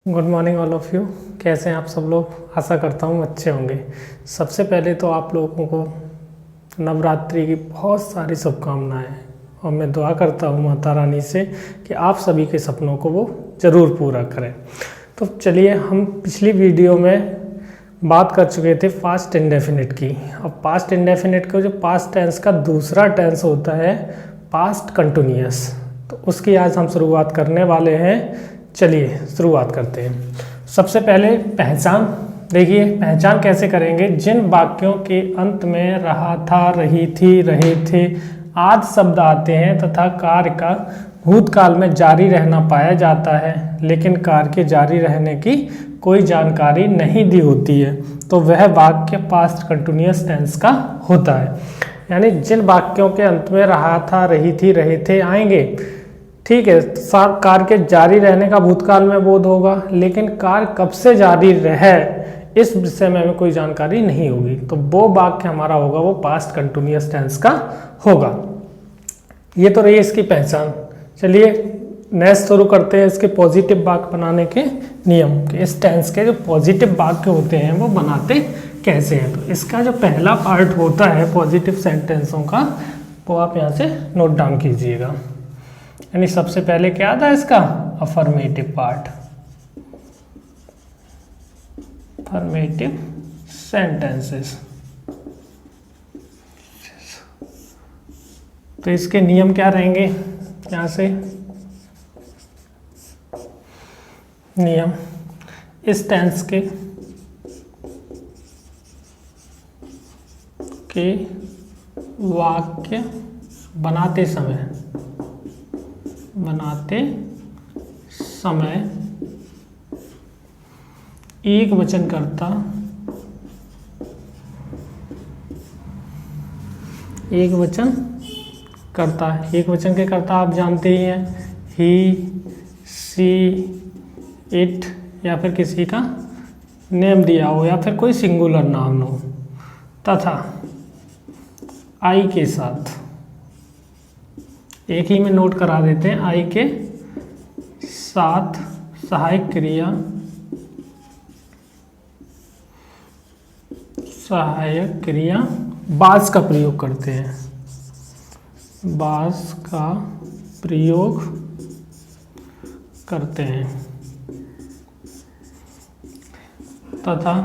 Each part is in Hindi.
Good morning all of you. कैसे हैं आप सब लोग? आशा करता हूँ अच्छे होंगे। सबसे पहले तो आप लोगों को नवरात्रि की बहुत सारी शुभकामनाएं और मैं दुआ करता हूँ माता रानी से कि आप सभी के सपनों को वो ज़रूर पूरा करें। तो चलिए, हम पिछली वीडियो में बात कर चुके थे पास्ट इंडेफिनिट की। अब पास्ट इंडेफिनिट का जो पास्ट टेंस का दूसरा टेंस होता है पास्ट कंटिन्यूअस, तो उसकी आज हम शुरुआत करने वाले हैं। चलिए शुरुआत करते हैं। सबसे पहले पहचान देखिए, पहचान कैसे करेंगे। जिन वाक्यों के अंत में रहा था, रही थी, रहे थे आदि शब्द आते हैं तथा कार्य का भूतकाल में जारी रहना पाया जाता है, लेकिन कार्य के जारी रहने की कोई जानकारी नहीं दी होती है, तो वह वाक्य पास्ट कंटिन्यूअस टेंस का होता है। यानी जिन वाक्यों के अंत में रहा था, रही थी, रहे थे आएंगे, ठीक है, कार्य के जारी रहने का भूतकाल में बोध होगा, लेकिन कार्य कब से जारी रहे इस विषय में हमें कोई जानकारी नहीं होगी, तो वो वाक्य हमारा होगा वो पास्ट कंटिन्यूअस टेंस का होगा। ये तो रही इसकी पहचान। चलिए नेक्स्ट शुरू करते हैं इसके पॉजिटिव वाक्य बनाने के नियम। इस टेंस के जो पॉजिटिव वाक्य होते हैं वो बनाते कैसे हैं। तो इसका जो पहला पार्ट होता है पॉजिटिव सेंटेंसों का, वो आप यहाँ से नोट डाउन कीजिएगा। यानी सबसे पहले क्या था इसका अफर्मेटिव पार्ट, अफर्मेटिव सेंटेंसेस। तो इसके नियम क्या रहेंगे, यहाँ से नियम। इस टेंस के वाक्य बनाते समय एक वचन करता एक वचन के कर्ता आप जानते ही हैं, ही, सी, इट, या फिर किसी का नेम दिया हो या फिर कोई सिंगुलर नाउन हो, तथा आई के साथ एक ही में नोट करा देते हैं, आई के साथ सहायक क्रिया बाज का प्रयोग करते हैं, बाज का प्रयोग करते हैं, तथा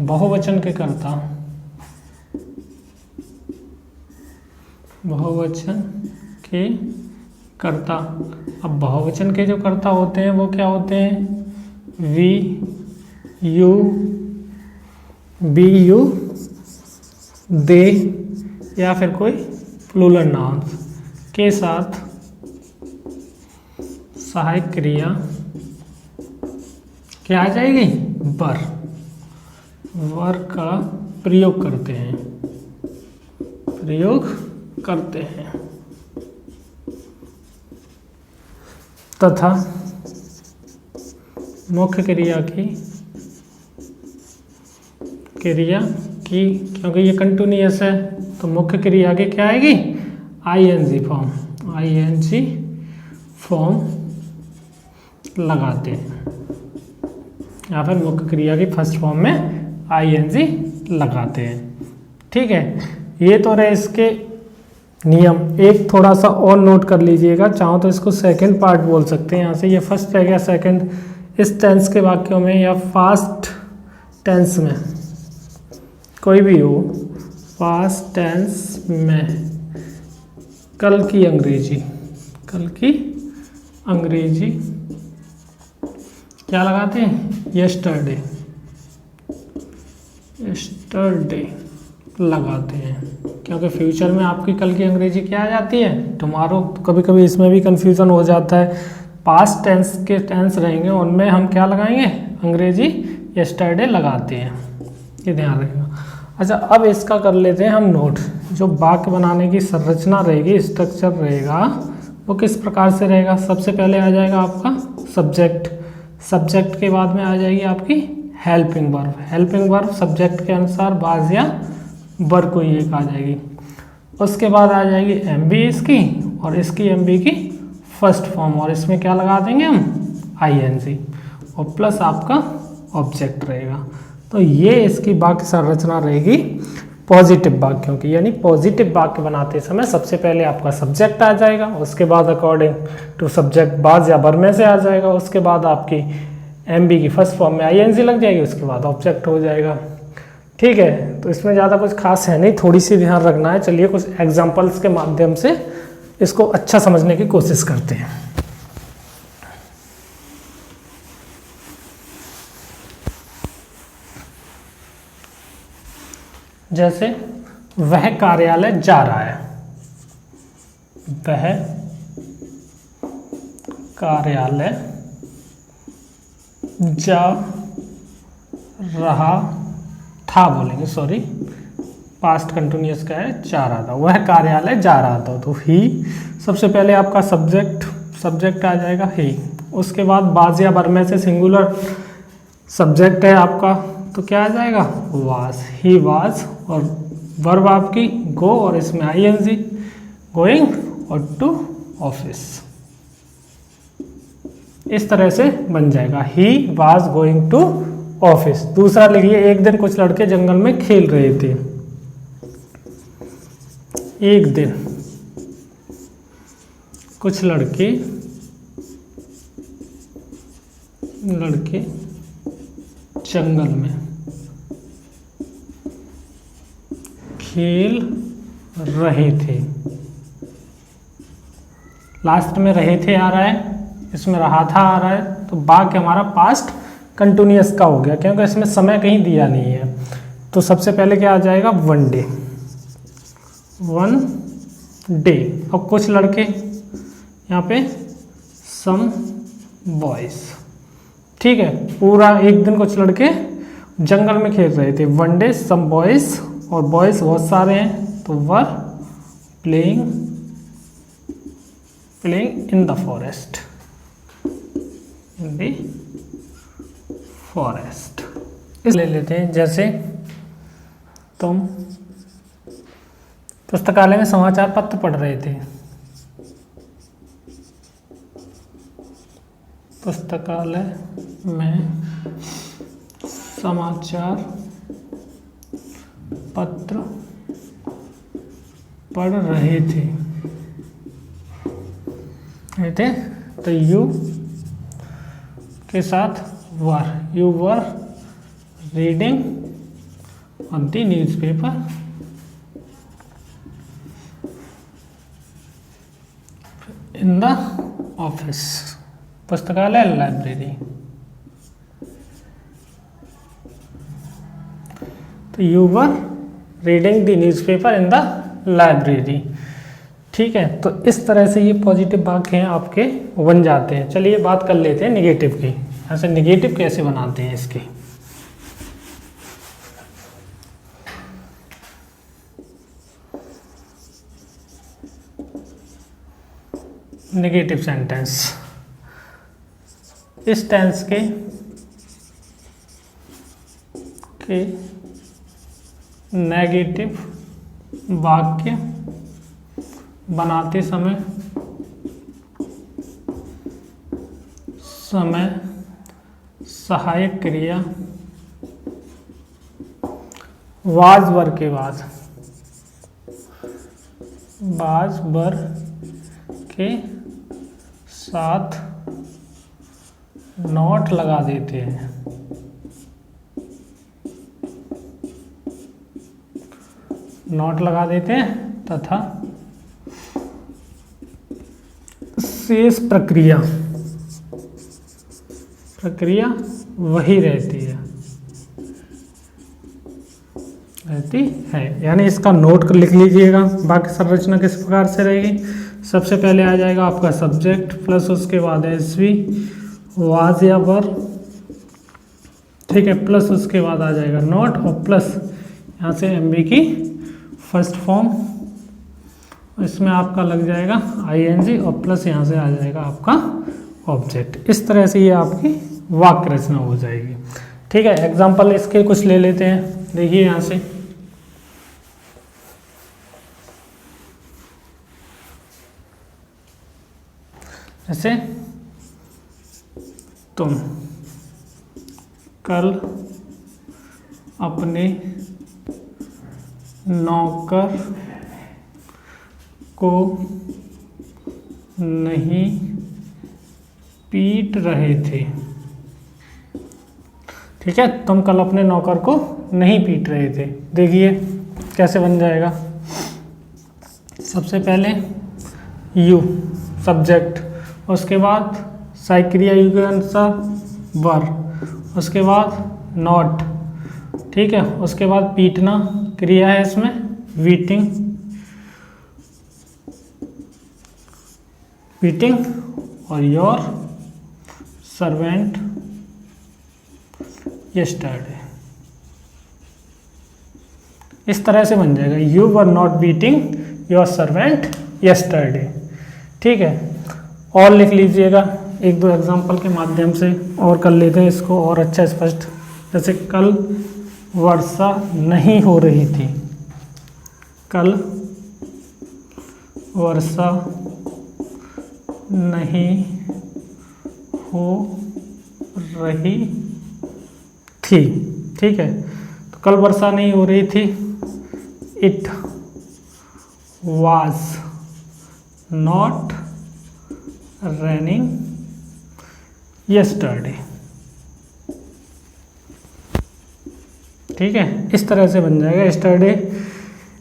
बहुवचन के कर्ता अब बहुवचन के जो कर्ता होते हैं वो क्या होते हैं, वी, यू, बी, यू, दे, या फिर कोई प्लूरल नाउन के साथ सहायक क्रिया क्या आ जाएगी, वर का प्रयोग करते हैं, तथा मुख्य क्रिया की क्योंकि ये कंटिन्यूअस है तो मुख्य क्रिया की क्या आएगी, आईएनजी फॉर्म लगाते हैं, या फिर मुख्य क्रिया की फर्स्ट फॉर्म में आईएनजी लगाते हैं। ठीक है, ये तो रहे इसके नियम। एक थोड़ा सा और नोट कर लीजिएगा, चाहो तो इसको सेकंड पार्ट बोल सकते हैं। यहाँ से ये फर्स्ट रह गया, सेकंड इस टेंस के वाक्यों में या पास्ट टेंस में कोई भी हो, पास्ट टेंस में कल की अंग्रेजी क्या लगाते हैं, यस्टरडे लगाते हैं, क्योंकि फ्यूचर में आपकी कल की अंग्रेजी क्या आ जाती है, टुमारो। कभी कभी इसमें भी कंफ्यूजन हो जाता है। पास्ट टेंस के टेंस रहेंगे उनमें हम क्या लगाएंगे, अंग्रेजी यस्टरडे लगाते हैं, ये ध्यान रखना। अच्छा, अब इसका कर लेते हैं हम नोट। जो वाक्य बनाने की संरचना रहेगी, स्ट्रक्चर रहेगा, वो किस प्रकार से रहेगा। सबसे पहले आ जाएगा आपका सब्जेक्ट के बाद में आ जाएगी आपकी हेल्पिंग वर्ब सब्जेक्ट के अनुसार बाज या बर कोई एक आ जाएगी। उसके बाद आ जाएगी एमबी इसकी, और इसकी एमबी की फर्स्ट फॉर्म, और इसमें क्या लगा देंगे हम आईएनजी, और प्लस आपका ऑब्जेक्ट रहेगा। तो ये इसकी वाक्य संरचना रहेगी पॉजिटिव वाक्यों की। यानी पॉजिटिव वाक्य बनाते समय सबसे पहले आपका सब्जेक्ट आ जाएगा, उसके बाद अकॉर्डिंग टू सब्जेक्ट बाज या बर में से आ जाएगा, उसके बाद आपकी एमबी की फर्स्ट फॉर्म में आईएनजी लग जाएगी, उसके बाद ऑब्जेक्ट हो जाएगा। ठीक है, तो इसमें ज़्यादा कुछ खास है नहीं, थोड़ी सी ध्यान रखना है। चलिए कुछ एग्जाम्पल्स के माध्यम से इसको अच्छा समझने की कोशिश करते हैं। जैसे वह कार्यालय जा रहा है, वह कार्यालय जा रहा था, बोलेंगे सॉरी, पास्ट कंटिन्यूअस का है, जा रहा था, वह कार्यालय जा रहा था। तो ही सबसे पहले आपका सब्जेक्ट आ जाएगा ही, उसके बाद बाज या बर में से सिंगुलर सब्जेक्ट है आपका, तो क्या आ जाएगा वाज, ही वाज, और वर्ब आपकी गो, और इसमें आईएनजी, गोइंग और टू ऑफिस। इस तरह से बन जाएगा he was going to office. दूसरा लिखिए, एक दिन कुछ लड़के जंगल में खेल रहे थे। एक दिन कुछ लड़के जंगल में खेल रहे थे। लास्ट में रहे थे आ रहा है, इसमें रहा था आ रहा है, तो वाक्य हमारा पास्ट कंटिन्यूअस का हो गया, क्योंकि इसमें समय कहीं दिया नहीं है। तो सबसे पहले क्या आ जाएगा वन डे, वन डे। अब कुछ लड़के, यहाँ पे सम बॉयज, ठीक है, पूरा एक दिन कुछ लड़के जंगल में खेल रहे थे, वन डे सम बॉयज, और बॉयज बहुत सारे हैं, तो were playing in the forest, in the forest. इस ले लेते हैं, जैसे तुम पुस्तकालय में समाचार पत्र पढ़ रहे थे, पुस्तकालय में समाचार पत्र पढ़ रहे थे, तो यू के साथ were, you were reading on the newspaper in the office, पुस्तकालय लाइब्रेरी। तो you were reading the newspaper in the library. ठीक है, तो इस तरह से ये पॉजिटिव वाक्य हैं आपके बन जाते हैं। चलिए बात कर लेते हैं निगेटिव की। ऐसे निगेटिव कैसे बनाते हैं इसके। नेगेटिव सेंटेंस, इस टेंस के नेगेटिव वाक्य बनाते समय सहायक क्रिया वाज वर के बाद, वाज वर के साथ नॉट लगा देते हैं, नॉट लगा देते हैं, तथा शेष प्रक्रिया वही रहती है। यानी इसका नोट लिख लीजिएगा। बाकी संरचना किस प्रकार से रहेगी। सबसे पहले आ जाएगा आपका सब्जेक्ट प्लस उसके बाद एसवी वाज या वर, ठीक है, प्लस उसके बाद आ जाएगा नॉट, और प्लस यहाँ से एमबी की फर्स्ट फॉर्म, इसमें आपका लग जाएगा आईएनजी, और प्लस यहाँ से आ जाएगा आपका ऑब्जेक्ट। इस तरह से ये आपकी वाक्य रचना हो जाएगी। ठीक है, एग्जाम्पल इसके कुछ ले लेते हैं। देखिए यहाँ से जैसे तुम कल अपने नौकर को नहीं पीट रहे थे। ठीक है, तुम कल अपने नौकर को नहीं पीट रहे थे। देखिए कैसे बन जाएगा। सबसे पहले यू सब्जेक्ट, उसके बाद सहायक क्रिया यू के अनुसार वर, उसके बाद नॉट, ठीक है, उसके बाद पीटना क्रिया है इसमें बीटिंग, पीटिंग, और योर सर्वेंट यस्टरडे। इस तरह से बन जाएगा, you were not beating your servant yesterday. ठीक है, और लिख लीजिएगा, एक दो एग्जांपल के माध्यम से और कर लेते हैं इसको और अच्छा स्पष्ट। जैसे कल वर्षा नहीं हो रही थी, कल वर्षा नहीं हो रही थी। ठीक है, तो कल वर्षा नहीं हो रही थी, it was not raining yesterday। ठीक है, इस तरह से बन जाएगा yesterday,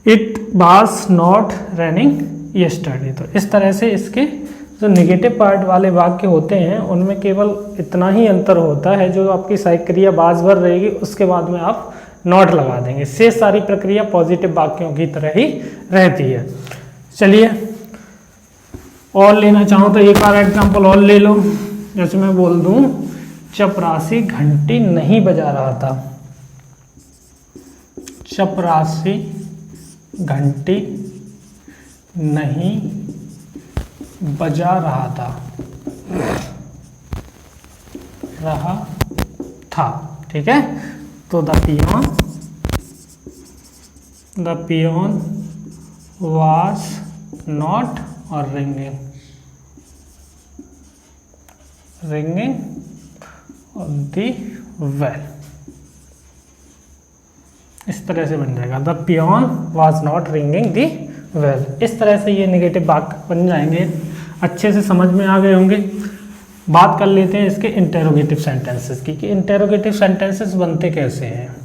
it was not raining yesterday। तो इस तरह से इसके जो नेगेटिव पार्ट वाले वाक्य होते हैं उनमें केवल इतना ही अंतर होता है, जो आपकी सहायक क्रिया बाज भर रहेगी उसके बाद में आप नॉट लगा देंगे, शेष सारी प्रक्रिया पॉजिटिव वाक्यों की तरह ही रहती है। चलिए और लेना चाहूँ तो एक और एग्जांपल और ले लो। जैसे मैं बोल दूँ चपरासी घंटी नहीं बजा रहा था, चपरासी घंटी नहीं बजा रहा था। ठीक है, तो the peon was not or ringing on the bell। इस तरह से बन जाएगा, the peon was not ringing the bell। इस तरह से ये नेगेटिव वाक्य बन जाएंगे। अच्छे से समझ में आ गए होंगे। बात कर लेते हैं इसके इंटेरोगेटिव सेंटेंसेस की, कि इंटेरोगेटिव सेंटेंसेस बनते कैसे हैं।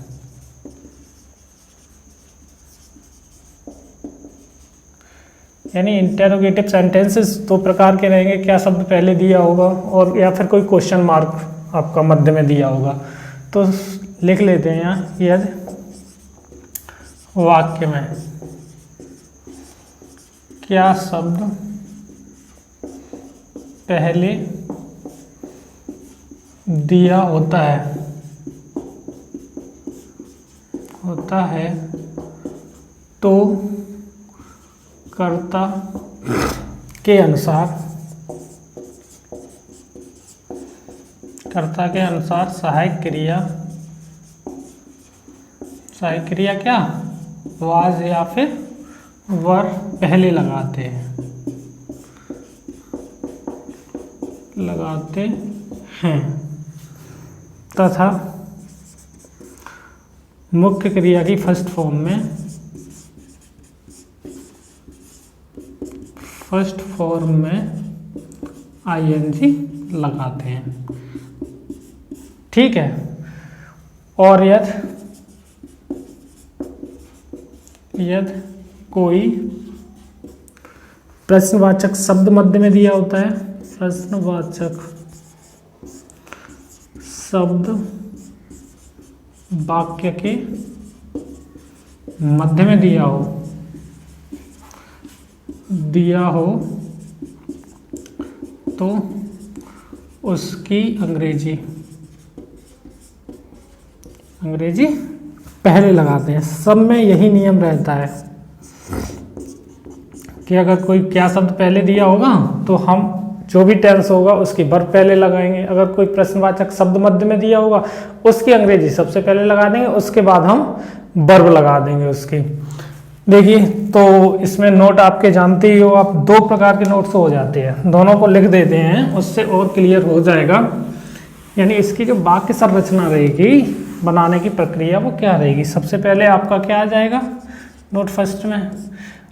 यानी इंटेरोगेटिव सेंटेंसेस दो प्रकार के रहेंगे, क्या शब्द पहले दिया होगा और या फिर कोई क्वेश्चन मार्क आपका मध्य में दिया होगा। तो लिख लेते हैं यहाँ, यदि वाक्य में क्या शब्द पहले दिया होता है तो कर्ता के अनुसार सहायक क्रिया क्या वाज या फिर वर पहले लगाते हैं तथा मुख्य क्रिया की फर्स्ट फॉर्म में आईएनजी लगाते हैं। ठीक है, और यदि कोई प्रश्नवाचक शब्द मध्य में दिया होता है, प्रश्नवाचक शब्द वाक्य के मध्य में दिया हो तो उसकी अंग्रेजी पहले लगाते हैं। सब में यही नियम रहता है कि अगर कोई क्या शब्द पहले दिया होगा तो हम जो भी टेंस होगा उसकी वर्ब पहले लगाएंगे। अगर कोई प्रश्नवाचक शब्द मध्य में दिया होगा उसकी अंग्रेजी सबसे पहले लगा देंगे, उसके बाद हम वर्ब लगा देंगे उसकी। देखिए, तो इसमें नोट आपके जानते ही हो आप, दो प्रकार के नोट्स हो जाते हैं, दोनों को लिख देते हैं, उससे और क्लियर हो जाएगा। यानी इसकी जो वाक्य संरचना रहेगी, बनाने की प्रक्रिया वो क्या रहेगी। सबसे पहले आपका क्या आ जाएगा नोट फर्स्ट में,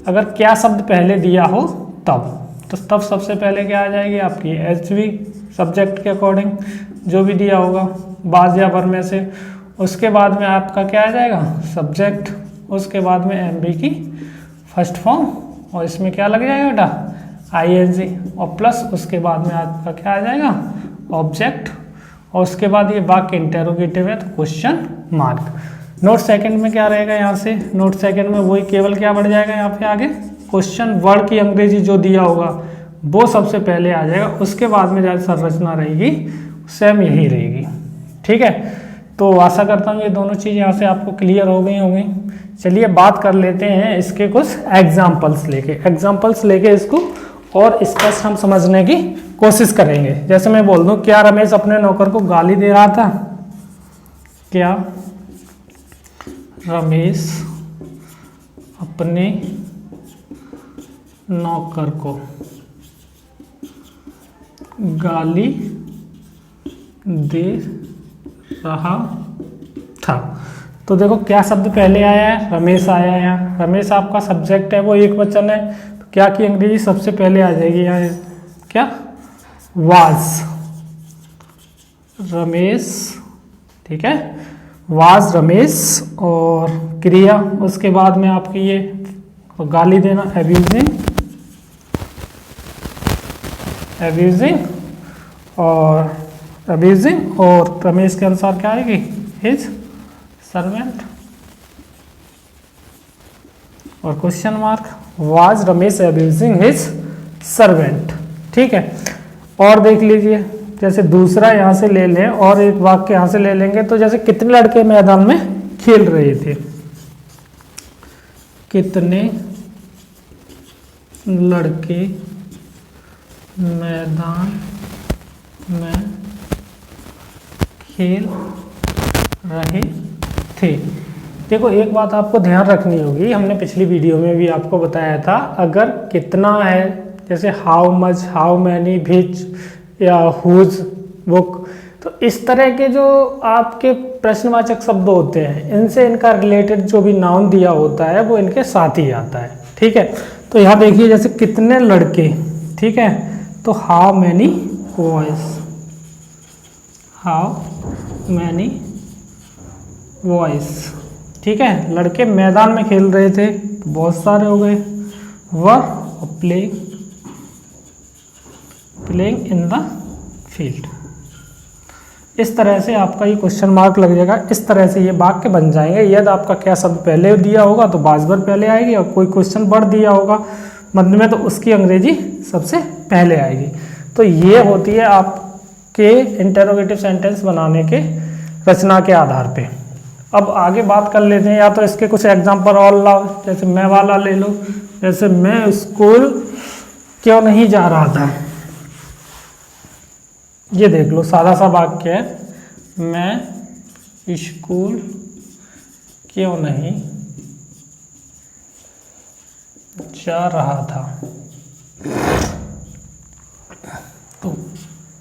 अगर क्या शब्द पहले दिया हो तब सबसे पहले क्या आ जाएगी आपकी एचवी, सब्जेक्ट के अकॉर्डिंग जो भी दिया होगा बाज या वर में से। उसके बाद में आपका क्या आ जाएगा सब्जेक्ट, उसके बाद में एमबी की फर्स्ट फॉर्म, और इसमें क्या लग जाएगा बेटा आईएनजी, और प्लस उसके बाद में आपका क्या आ जाएगा ऑब्जेक्ट, और उसके बाद ये वाक्य इंटेरोगेटिव है तो क्वेश्चन मार्क। नोट सेकंड में क्या रहेगा, यहाँ से नोट सेकंड में वही केवल क्या बढ़ जाएगा यहाँ पे आगे क्वेश्चन वर्ड की अंग्रेजी जो दिया होगा वो सबसे पहले आ जाएगा, उसके बाद में जो संरचना रहेगी सेम यही रहेगी। ठीक है, तो आशा करता हूँ ये दोनों चीज़ यहाँ से आपको क्लियर हो गई होंगी। चलिए बात कर लेते हैं इसके कुछ एग्जाम्पल्स लेके इसको और स्पष्ट हम समझने की कोशिश करेंगे। जैसे मैं बोल दूं, क्या रमेश अपने नौकर को गाली दे रहा था? क्या रमेश अपने नौकर को गाली दे रहा था? तो देखो क्या शब्द पहले आया है, रमेश आया है यहाँ। रमेश आपका सब्जेक्ट है, वो एक वचन है, तो क्या की अंग्रेजी सबसे पहले आ जाएगी यहाँ, क्या वाज, रमेश। ठीक है, वाज रमेश, और क्रिया उसके बाद में आपकी ये गाली देना अब्यूजिंग, और रमेश के अनुसार क्या आएगी हिज सर्वेंट, और question mark, was Ramesh abusing his servant. ठीक है, और देख लीजिए जैसे दूसरा यहाँ से ले लें और एक वाक्य यहाँ से ले लेंगे, तो जैसे कितने लड़के मैदान में खेल रहे थे, कितने लड़के मैदान में खेल रहे थे। देखो एक बात आपको ध्यान रखनी होगी, हमने पिछली वीडियो में भी आपको बताया था, अगर कितना है जैसे हाउ मच, हाउ मैनी, विच या हुज बुक, तो इस तरह के जो आपके प्रश्नवाचक शब्द होते हैं इनसे इनका रिलेटेड जो भी नाउन दिया होता है वो इनके साथ ही आता है। ठीक है, तो यहाँ देखिए जैसे कितने लड़के, ठीक है, तो how many boys, how many boys. ठीक है, लड़के मैदान में खेल रहे थे तो बहुत सारे हो गए, were playing in the field. इस तरह से आपका ये क्वेश्चन मार्क लग जाएगा, इस तरह से ये वाक्य बन जाएंगे। यदि आपका क्या शब्द पहले दिया होगा तो बाजबर पहले आएगी, और कोई क्वेश्चन वर्ड दिया होगा मध्य में तो उसकी अंग्रेजी सबसे पहले आएगी। तो ये होती है आपके इंटरोगेटिव सेंटेंस बनाने के रचना के आधार पे। अब आगे बात कर लेते हैं, या तो इसके कुछ एग्जाम्पल और लाओ, जैसे मैं वाला ले लो, जैसे मैं स्कूल क्यों नहीं जा रहा था। ये देख लो सादा सा वाक्य है, मैं स्कूल क्यों नहीं जा रहा था। तो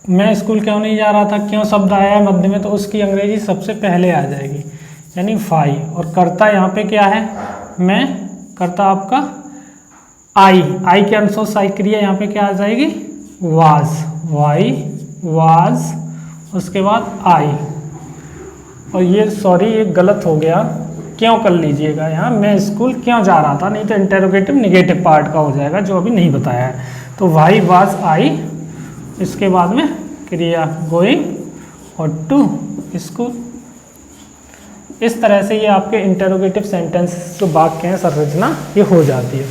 मैं स्कूल क्यों नहीं जा रहा था, क्यों शब्द आया है मध्य में तो उसकी अंग्रेजी सबसे पहले आ जाएगी, यानी फाई। और कर्ता यहाँ पे क्या है, मैं, कर्ता आपका आई के अनुसार साई क्रिया यहाँ पे क्या आ जाएगी वाज, वाई वाज, उसके बाद आई। और ये सॉरी ये गलत हो गया, क्यों कर लीजिएगा यहाँ, मैं स्कूल क्यों जा रहा था, नहीं तो इंटेरोगेटिव निगेटिव पार्ट का हो जाएगा जो अभी नहीं बताया है। तो वाई वाज आई, इसके बाद में क्रिया गोइंग और टू स्कूल। इस तरह से ये आपके इंटेरोगेटिव सेंटेंस जो वाक्य हैं संरचना ये हो जाती है।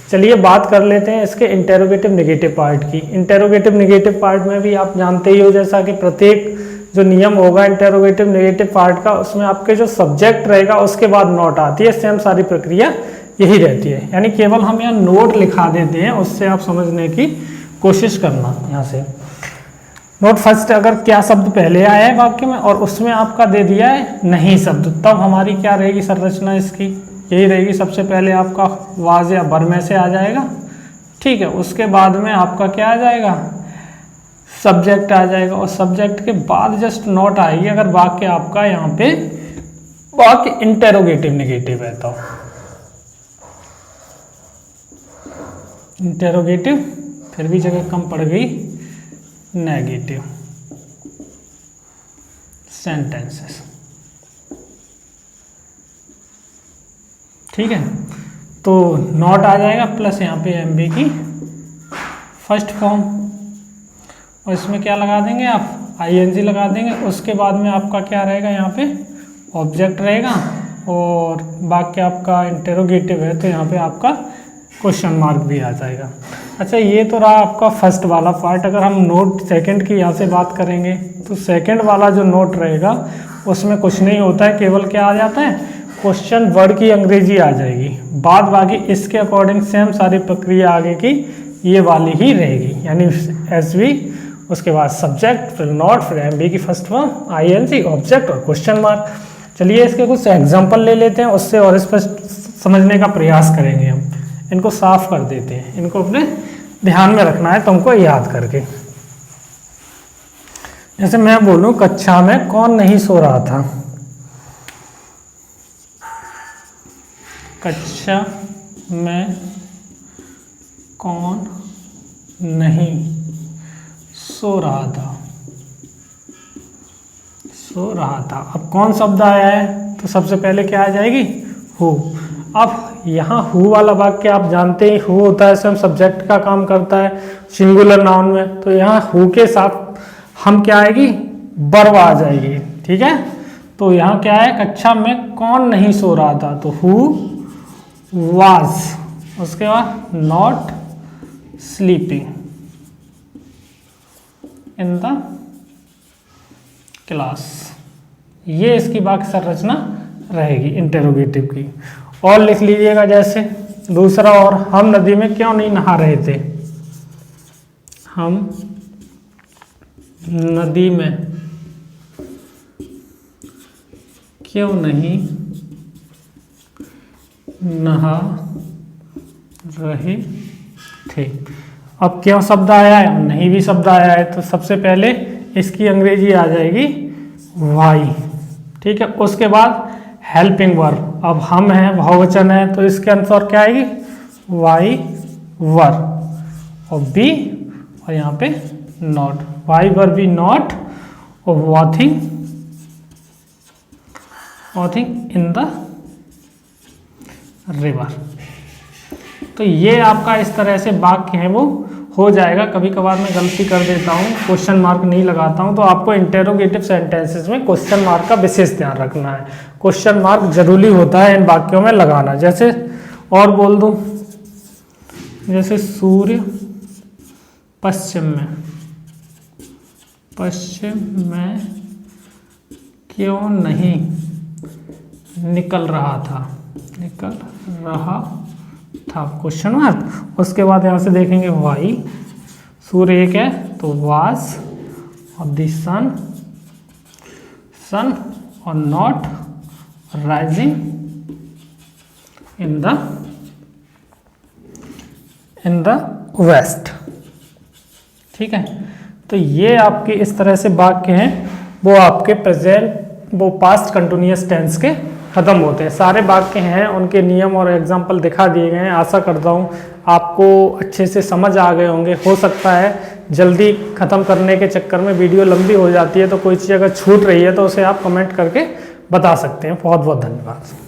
चलिए बात कर लेते हैं इसके इंटेरोगेटिव नेगेटिव पार्ट की। इंटेरोगेटिव नेगेटिव पार्ट में भी आप जानते ही हो जैसा कि प्रत्येक जो नियम होगा इंटेरोगेटिव नेगेटिव पार्ट का, उसमें आपके जो सब्जेक्ट रहेगा उसके बाद नोट आती है, सेम सारी प्रक्रिया यही रहती है। यानी केवल हम यहाँ नोट लिखा देते हैं, उससे आप समझने की कोशिश करना। यहाँ से नोट फर्स्ट, अगर क्या शब्द पहले आया है वाक्य में और उसमें आपका दे दिया है नहीं शब्द, तब हमारी क्या रहेगी संरचना इसकी, यही रहेगी। सबसे पहले आपका वाज या वर में से आ जाएगा, ठीक है। उसके बाद में आपका क्या आ जाएगा, सब्जेक्ट आ जाएगा, और सब्जेक्ट के बाद जस्ट नॉट आएगी अगर वाक्य आपका यहाँ पे वाक्य इंटेरोगेटिव नेगेटिव है तो। इंटेरोगेटिव फिर भी जगह कम पड़ गई, नेगेटिव सेंटेंसेस, ठीक है। तो नॉट आ जाएगा प्लस यहाँ पे एमबी की फर्स्ट फॉर्म, और इसमें क्या लगा देंगे आप, आईएनजी लगा देंगे। उसके बाद में आपका क्या रहेगा, यहाँ पे ऑब्जेक्ट रहेगा, और वाक्य आपका इंटेरोगेटिव है तो यहाँ पे आपका क्वेश्चन मार्क भी आ जाएगा। अच्छा, ये तो रहा आपका फर्स्ट वाला पार्ट। अगर हम नोट सेकंड की यहाँ से बात करेंगे तो सेकंड वाला जो नोट रहेगा उसमें कुछ नहीं होता है, केवल क्या आ जाता है, क्वेश्चन वर्ड की अंग्रेजी आ जाएगी। बाद बाकी इसके अकॉर्डिंग सेम सारी प्रक्रिया आगे की ये वाली ही रहेगी, यानी एसवी, उसके बाद सब्जेक्ट, फिर नॉट, फिर एमबी की फर्स्ट फॉर्म, आईएनजी, ऑब्जेक्ट और क्वेश्चन मार्क। चलिए इसके कुछ एग्जांपल ले लेते हैं, उससे और स्पष्ट समझने का प्रयास करेंगे। हम इनको साफ कर देते हैं, इनको अपने ध्यान में रखना है तुमको याद करके। जैसे मैं बोलूं कक्षा में कौन नहीं सो रहा था, कक्षा में कौन नहीं सो रहा था, सो रहा था। अब कौन शब्द आया है तो सबसे पहले क्या आ जाएगी, हु। अब यहाँ हु वाला वाक्य आप जानते हैं, हु होता है स्वयं सब्जेक्ट का काम करता है सिंगुलर नाउन में, तो यहाँ हु के साथ हम क्या आएगी, वर्ब आ जाएगी, ठीक है। तो यहाँ क्या है, कक्षा में कौन नहीं सो रहा था, तो हु वाज, उसके बाद not sleeping in the class. ये इसकी वाक्य संरचना रहेगी इंटेरोगेटिव की। और लिख लीजिएगा जैसे दूसरा, और हम नदी में क्यों नहीं नहा रहे थे, हम नदी में क्यों नहीं नहा रहे थे। अब क्यों शब्द आया है, नहीं भी शब्द आया है, तो सबसे पहले इसकी अंग्रेजी आ जाएगी वाई, ठीक है। उसके बाद हेल्पिंग वर्ब, अब हम हैं, बहुवचन है, तो इसके अनुसार क्या आएगी, वाई वर्ब, और बी, और यहाँ पे not, Y verb B not, और वॉथिंग इन द रिवर। तो ये आपका इस तरह से वाक्य है वो हो जाएगा। कभी कभार मैं गलती कर देता हूँ, क्वेश्चन मार्क नहीं लगाता हूँ, तो आपको इंटेरोगेटिव सेंटेंसेस में क्वेश्चन मार्क का विशेष ध्यान रखना है। क्वेश्चन मार्क जरूरी होता है इन वाक्यों में लगाना। जैसे और बोल दूँ, जैसे सूर्य पश्चिम में क्यों नहीं निकल रहा था, क्वेश्चन मार्क। उसके बाद यहाँ से देखेंगे वाई, सूर्य एक है तो वाज, और द सन और not rising in the west, ठीक है। तो ये आपके इस तरह से वाक्य हैं, वो आपके प्रेजेंट, वो पास्ट कंटिन्यूअस टेंस के खत्म होते हैं। सारे वाक्य हैं, उनके नियम और एग्जाम्पल दिखा दिए गए हैं। आशा करता हूँ आपको अच्छे से समझ आ गए होंगे। हो सकता है जल्दी ख़त्म करने के चक्कर में वीडियो लंबी हो जाती है, तो कोई चीज़ अगर छूट रही है तो उसे आप कमेंट करके बता सकते हैं। बहुत बहुत धन्यवाद।